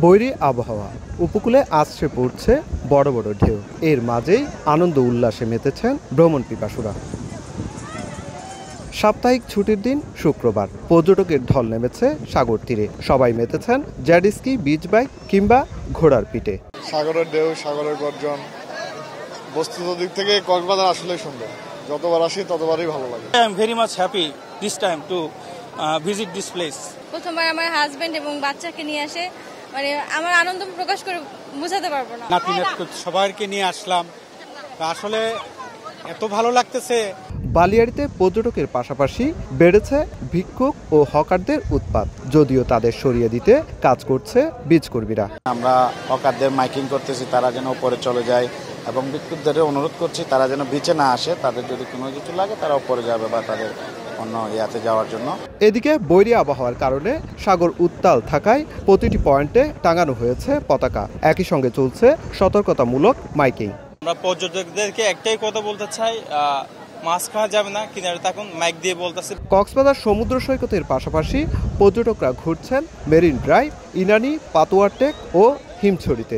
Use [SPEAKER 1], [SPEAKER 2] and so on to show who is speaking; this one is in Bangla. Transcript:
[SPEAKER 1] বৈরী আবহাওয়া, উপকূলে আছড়ে পড়ছে বড় বড় ঢেউ। এর মাঝেই আনন্দ উল্লাসে মেতেছেন ভ্রমণ পিপাসুরা। সাপ্তাহিক ছুটির দিন শুক্রবার, পর্যটকের ঢল নেমেছে সাগর তীরে। সবাই মেতেছেন জেট স্কি, বিচ বাইক কিংবা ঘোড়ার পিঠে।
[SPEAKER 2] সাগরের ঢেউ, সাগরের গর্জন, বস্তুত দিক থেকে কক্সবাজার আসলে সুন্দর। যতবার আসি ততবারই ভালো লাগে।
[SPEAKER 3] I am very much happy this time to visit this place.
[SPEAKER 4] প্রথমবার আমার হাজবেন্ড এবং বাচ্চাকে নিয়ে আসে, মানে আমার আনন্দ প্রকাশ করে বোঝাতে পারবো না।
[SPEAKER 3] সবাইকে নিয়ে আসলাম, আসলে এত ভালো লাগতেছে।
[SPEAKER 1] বালিয়াড়িতে পর্যটকের পাশাপাশি বেড়েছে ভিক্ষুক ও হকারদের উৎপাত, যদিও তাদের সরিয়ে দিতে কাজ করছে বিচ কর্মীরা।
[SPEAKER 5] আমরা হকারদের মাইকিং করতেছি তারা যেন উপরে চলে যায় এবং ভিক্ষুকদের অনুরোধ করছি তারা যেন বিচে না আসে। তাদের যদি কোনো কিছু লাগে তারা উপরে যাবে বা তাদের অন্য ইয়াতে যাওয়ার জন্য।
[SPEAKER 1] এদিকে বৈরী আবহাওয়ার কারণে সাগর উত্তাল থাকায় প্রতিটি পয়েন্টে টাঙানো হয়েছে পতাকা। একই সঙ্গে চলছে সতর্কতামূলক মাইকিং।
[SPEAKER 3] আমরা পর্যটকদেরকে একটাই কথা বলতে চাই, মাছ খাওয়া যাবে না, কিনারে থাকুন, মাইক দিয়ে বলতেছে।
[SPEAKER 1] কক্সবাজার সমুদ্র সৈকতের পাশাপাশি পর্যটকরা ঘুরছেন মেরিন ড্রাইভ, ইনানি, পাতুয়ার টেক ও হিমছড়িতে।